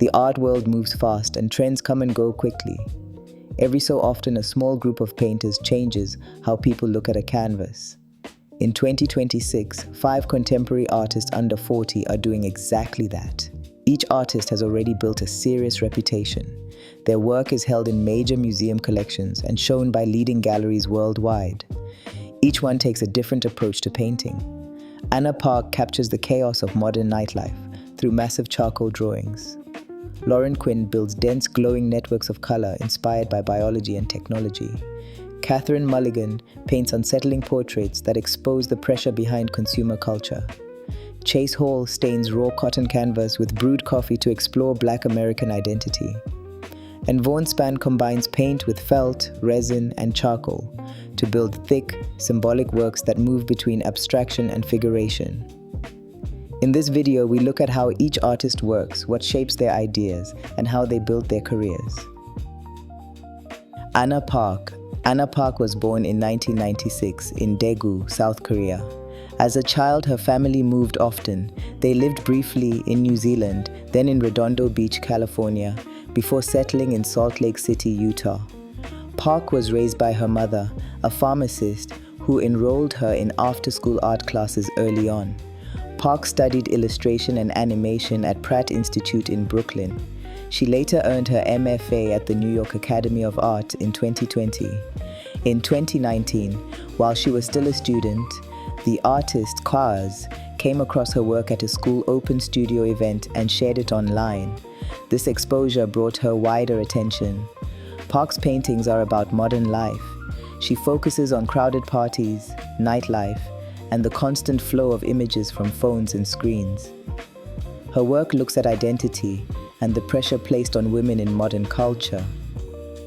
The art world moves fast and trends come and go quickly. Every so often, a small group of painters changes how people look at a canvas. In 2026, 5 contemporary artists under 40 are doing exactly that. Each artist has already built a serious reputation. Their work is held in major museum collections and shown by leading galleries worldwide. Each one takes a different approach to painting. Anna Park captures the chaos of modern nightlife through massive charcoal drawings. Quin builds dense, glowing networks of color inspired by biology and technology. Mulligan paints unsettling portraits that expose the pressure behind consumer culture. Chase Hall stains raw cotton canvas with brewed coffee to explore Black American identity. And Vaughn Spann combines paint with felt, resin, and charcoal to build thick, symbolic works that move between abstraction and figuration. In this video, we look at how each artist works, what shapes their ideas, and how they built their careers. Anna Park. Anna Park was born in 1996 in Daegu, South Korea. As a child, her family moved often. They lived briefly in New Zealand, then in Redondo Beach, California, before settling in Salt Lake City, Utah. Park was raised by her mother, a pharmacist, who enrolled her in after-school art classes early on. Park studied illustration and animation at Pratt Institute in Brooklyn. She later earned her MFA at the New York Academy of Art in 2020. In 2019, while she was still a student, the artist Curators came across her work at a school open studio event and shared it online. This exposure brought her wider attention. Park's paintings are about modern life. She focuses on crowded parties, nightlife, and the constant flow of images from phones and screens. Her work looks at identity and the pressure placed on women in modern culture.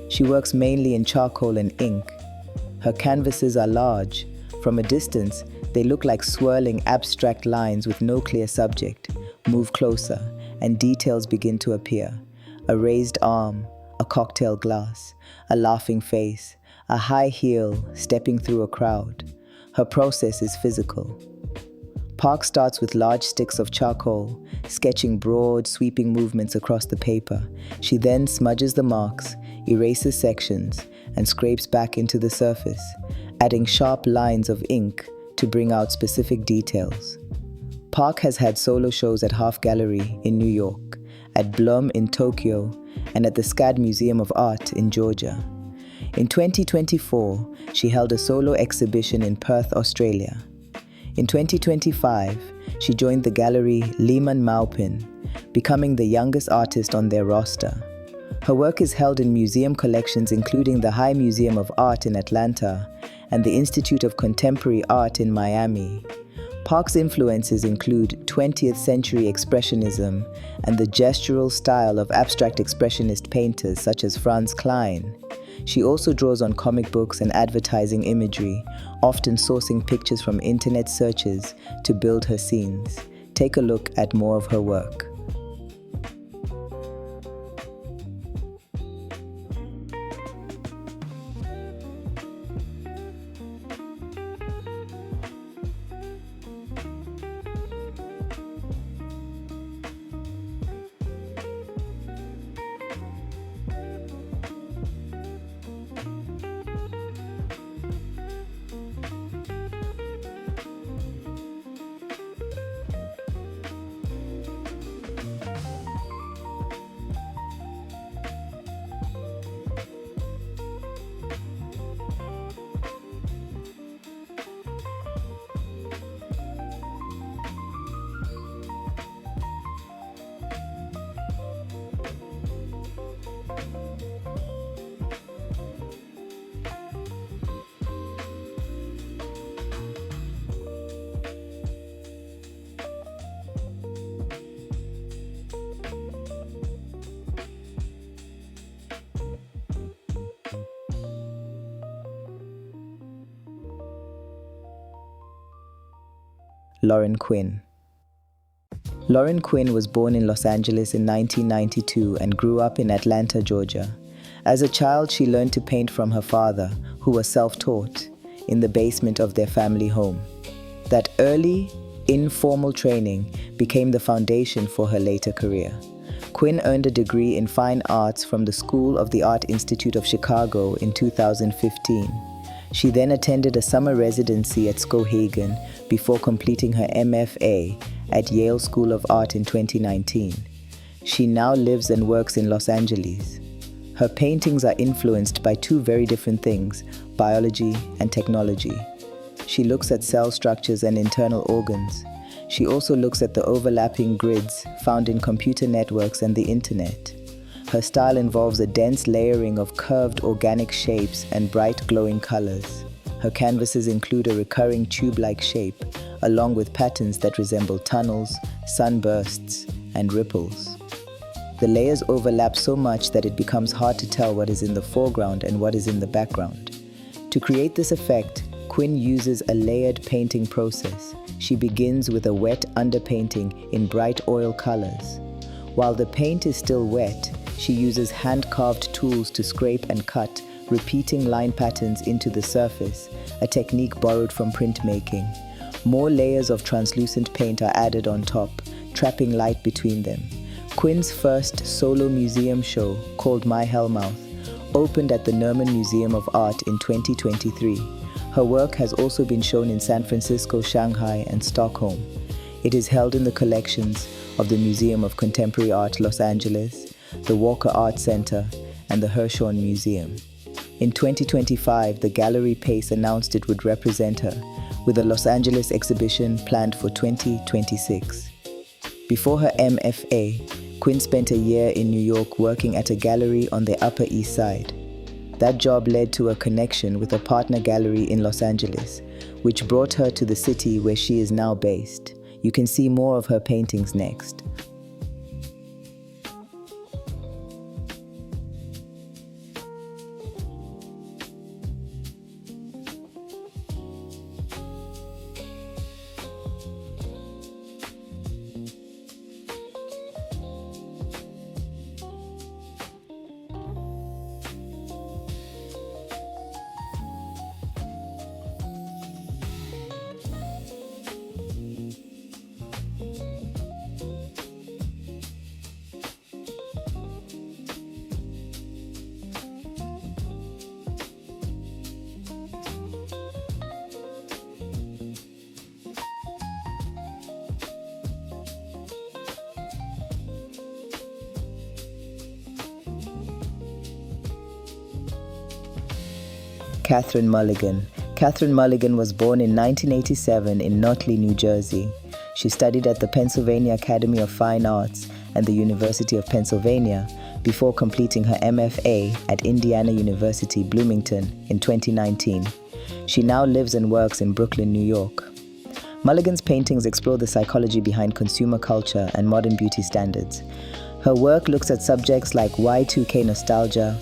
She works mainly in charcoal and ink. Her canvases are large. From a distance, they look like swirling abstract lines with no clear subject. Move closer, and details begin to appear. A raised arm, a cocktail glass, a laughing face, a high heel stepping through a crowd. Her process is physical. Park starts with large sticks of charcoal, sketching broad, sweeping movements across the paper. She then smudges the marks, erases sections, and scrapes back into the surface, adding sharp lines of ink to bring out specific details. Park has had solo shows at Half Gallery in New York, at Blum in Tokyo, and at the SCAD Museum of Art in Georgia. In 2024, she held a solo exhibition in Perth, Australia. In 2025, she joined the gallery Lehman Maupin, becoming the youngest artist on their roster. Her work is held in museum collections including the High Museum of Art in Atlanta and the Institute of Contemporary Art in Miami. Park's influences include 20th century expressionism and the gestural style of abstract expressionist painters such as Franz Kline. She also draws on comic books and advertising imagery, often sourcing pictures from internet searches to build her scenes. Take a look at more of her work. Quin. Quin was born in Los Angeles in 1992 and grew up in Atlanta, Georgia. As a child, she learned to paint from her father, who was self-taught, in the basement of their family home. That early, informal training became the foundation for her later career. Quin earned a degree in fine arts from the School of the Art Institute of Chicago in 2015. She then attended a summer residency at Skowhegan before completing her MFA at Yale School of Art in 2019. She now lives and works in Los Angeles. Her paintings are influenced by two very different things, biology and technology. She looks at cell structures and internal organs. She also looks at the overlapping grids found in computer networks and the internet. Her style involves a dense layering of curved organic shapes and bright glowing colors. Her canvases include a recurring tube-like shape, along with patterns that resemble tunnels, sunbursts, and ripples. The layers overlap so much that it becomes hard to tell what is in the foreground and what is in the background. To create this effect, Quin uses a layered painting process. She begins with a wet underpainting in bright oil colors. While the paint is still wet, she uses hand-carved tools to scrape and cut, repeating line patterns into the surface, a technique borrowed from printmaking. More layers of translucent paint are added on top, trapping light between them. Quin's first solo museum show, called My Hellmouth, opened at the Nerman Museum of Art in 2023. Her work has also been shown in San Francisco, Shanghai, and Stockholm. It is held in the collections of the Museum of Contemporary Art, Los Angeles, the Walker Art Center, and the Hirshhorn Museum. In 2025, the Gallery Pace announced it would represent her, with a Los Angeles exhibition planned for 2026. Before her MFA, Quin spent a year in New York working at a gallery on the Upper East Side. That job led to a connection with a partner gallery in Los Angeles, which brought her to the city where she is now based. You can see more of her paintings next. Catherine Mulligan. Catherine Mulligan was born in 1987 in Notley, New Jersey. She studied at the Pennsylvania Academy of Fine Arts and the University of Pennsylvania before completing her MFA at Indiana University, Bloomington in 2019. She now lives and works in Brooklyn, New York. Mulligan's paintings explore the psychology behind consumer culture and modern beauty standards. Her work looks at subjects like Y2K nostalgia,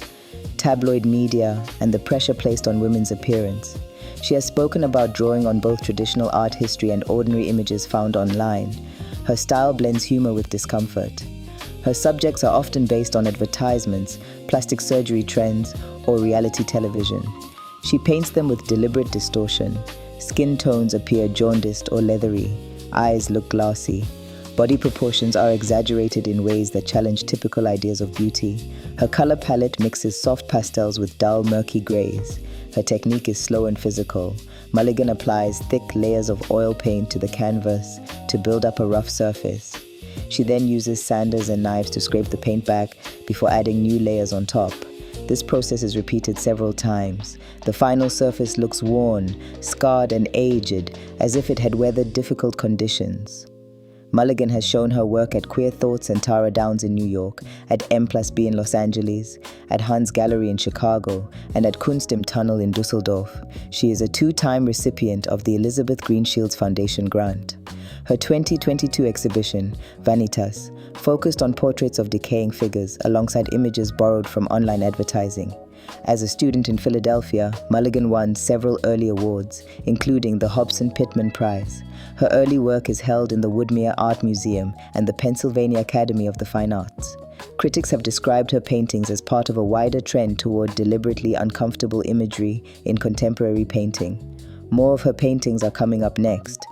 tabloid media, and the pressure placed on women's appearance. She has spoken about drawing on both traditional art history and ordinary images found online. Her style blends humor with discomfort. Her subjects are often based on advertisements, plastic surgery trends, or reality television. She paints them with deliberate distortion. Skin tones appear jaundiced or leathery. Eyes look glassy. Body proportions are exaggerated in ways that challenge typical ideas of beauty. Her color palette mixes soft pastels with dull, murky grays. Her technique is slow and physical. Mulligan applies thick layers of oil paint to the canvas to build up a rough surface. She then uses sanders and knives to scrape the paint back before adding new layers on top. This process is repeated several times. The final surface looks worn, scarred, and aged, as if it had weathered difficult conditions. Mulligan has shown her work at Queer Thoughts and Tara Downs in New York, at M+B in Los Angeles, at Hans Gallery in Chicago, and at Kunst im Tunnel in Dusseldorf. She is a two-time recipient of the Elizabeth Greenshields Foundation grant. Her 2022 exhibition, Vanitas, focused on portraits of decaying figures alongside images borrowed from online advertising. As a student in Philadelphia, Mulligan won several early awards, including the Hobson Pittman Prize. Her early work is held in the Woodmere Art Museum and the Pennsylvania Academy of the Fine Arts. Critics have described her paintings as part of a wider trend toward deliberately uncomfortable imagery in contemporary painting. More of her paintings are coming up next.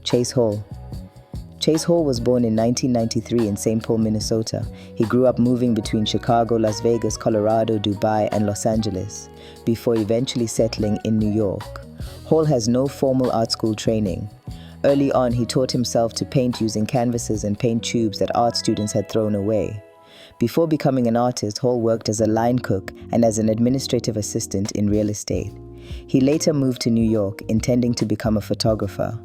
Chase Hall. Chase Hall was born in 1993 in St. Paul, Minnesota. He grew up moving between Chicago, Las Vegas, Colorado, Dubai, and Los Angeles, before eventually settling in New York. Hall has no formal art school training. Early on, he taught himself to paint using canvases and paint tubes that art students had thrown away. Before becoming an artist, Hall worked as a line cook and as an administrative assistant in real estate. He later moved to New York, intending to become a photographer.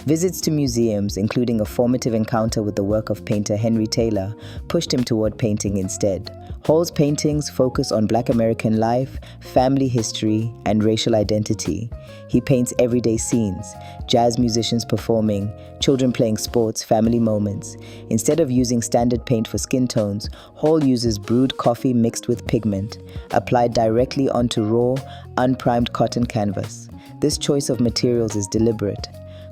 Visits to museums, including a formative encounter with the work of painter Henry Taylor, pushed him toward painting instead. Hall's paintings focus on Black American life, family history, and racial identity. He paints everyday scenes, jazz musicians performing, children playing sports, family moments. Instead of using standard paint for skin tones, Hall uses brewed coffee mixed with pigment, applied directly onto raw, unprimed cotton canvas. This choice of materials is deliberate.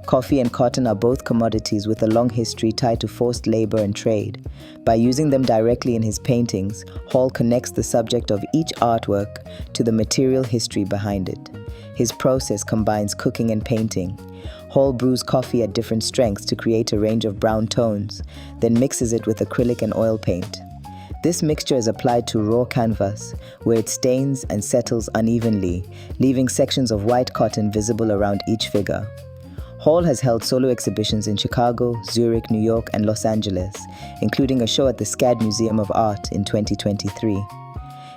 Coffee and cotton are both commodities with a long history tied to forced labor and trade. By using them directly in his paintings, Hall connects the subject of each artwork to the material history behind it. His process combines cooking and painting. Hall brews coffee at different strengths to create a range of brown tones, then mixes it with acrylic and oil paint. This mixture is applied to raw canvas, where it stains and settles unevenly, leaving sections of white cotton visible around each figure. Hall has held solo exhibitions in Chicago, Zurich, New York, and Los Angeles, including a show at the SCAD Museum of Art in 2023.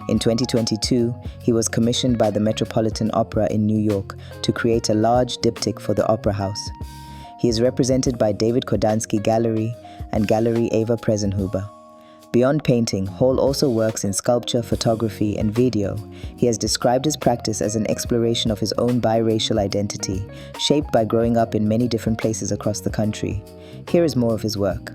In 2022, he was commissioned by the Metropolitan Opera in New York to create a large diptych for the Opera House. He is represented by David Kodansky Gallery and Gallery Ava Presenhuber. Beyond painting, Hall also works in sculpture, photography, and video. He has described his practice as an exploration of his own biracial identity, shaped by growing up in many different places across the country. Here is more of his work.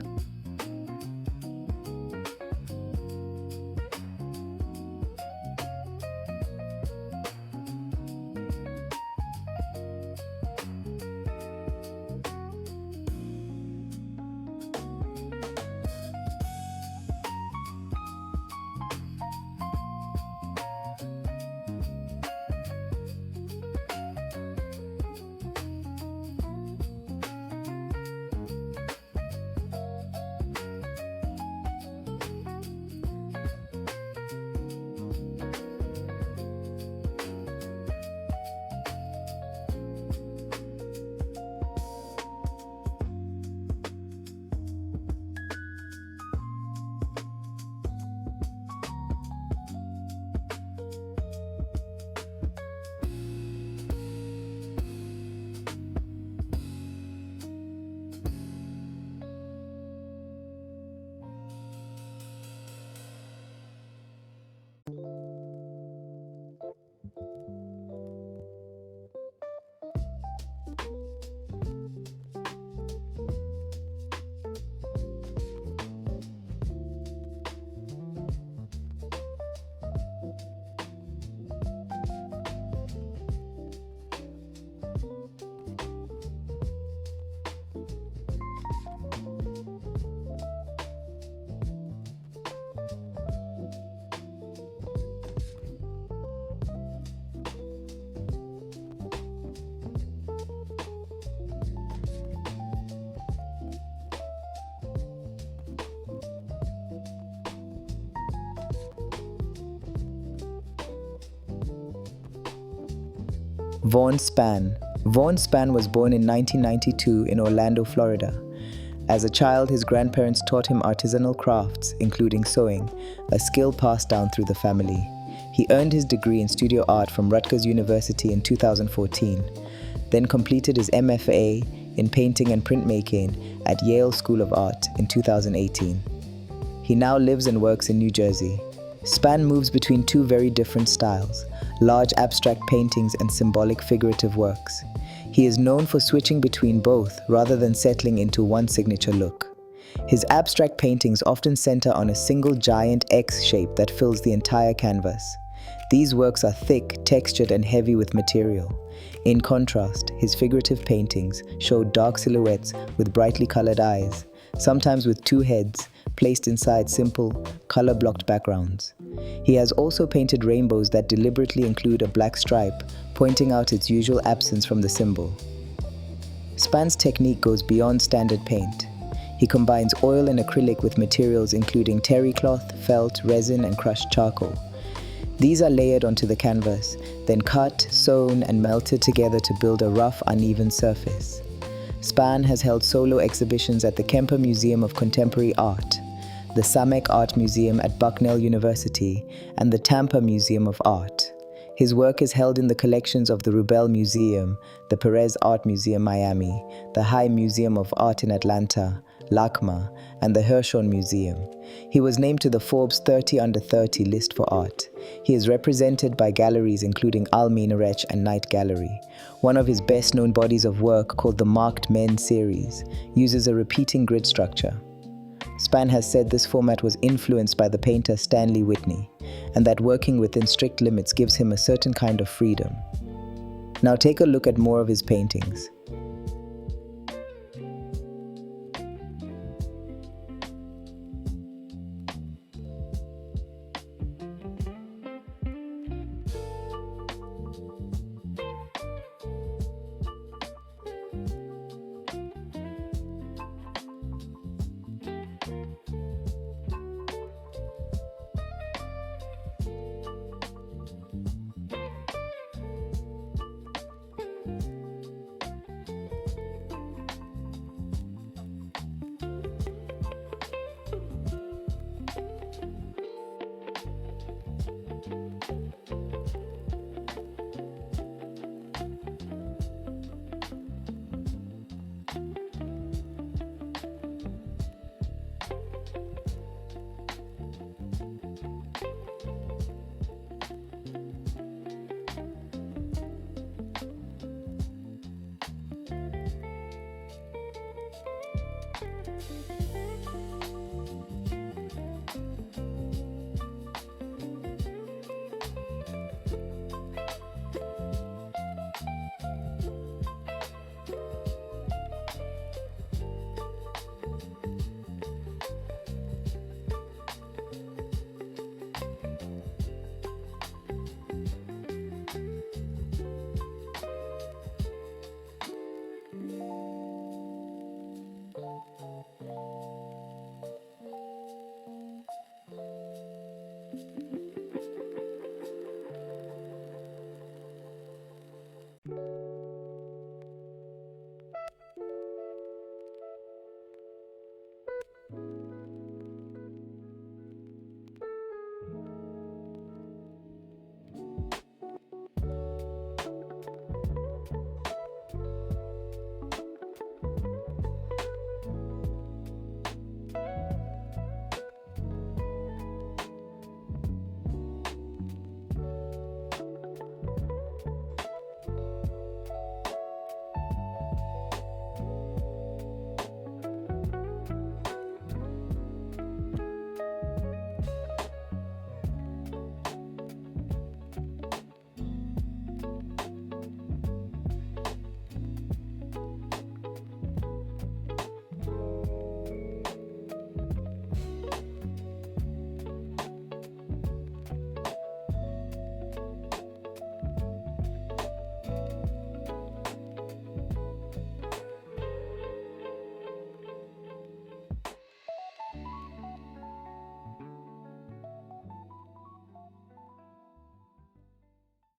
Vaughn Spann. Vaughn Spann was born in 1992 in Orlando, Florida. As a child, his grandparents taught him artisanal crafts, including sewing, a skill passed down through the family. He earned his degree in studio art from Rutgers University in 2014, then completed his MFA in painting and printmaking at Yale School of Art in 2018. He now lives and works in New Jersey. Spann moves between two very different styles, large abstract paintings and symbolic figurative works. He is known for switching between both rather than settling into one signature look. His abstract paintings often center on a single giant X shape that fills the entire canvas. These works are thick, textured, and heavy with material. In contrast, his figurative paintings show dark silhouettes with brightly colored eyes, sometimes with two heads, placed inside simple, color-blocked backgrounds. He has also painted rainbows that deliberately include a black stripe, pointing out its usual absence from the symbol. Spann's technique goes beyond standard paint. He combines oil and acrylic with materials including terry cloth, felt, resin, and crushed charcoal. These are layered onto the canvas, then cut, sewn, and melted together to build a rough, uneven surface. Spann has held solo exhibitions at the Kemper Museum of Contemporary Art, the Samek Art Museum at Bucknell University, and the Tampa Museum of Art. His work is held in the collections of the Rubel Museum, the Perez Art Museum Miami, the High Museum of Art in Atlanta, LACMA, and the Hirshhorn Museum. He was named to the Forbes 30 Under 30 list for art. He is represented by galleries including Al Minarech and Night Gallery. One of his best-known bodies of work, called the Marked Men series, uses a repeating grid structure. Spann has said this format was influenced by the painter Stanley Whitney, and that working within strict limits gives him a certain kind of freedom. Now take a look at more of his paintings.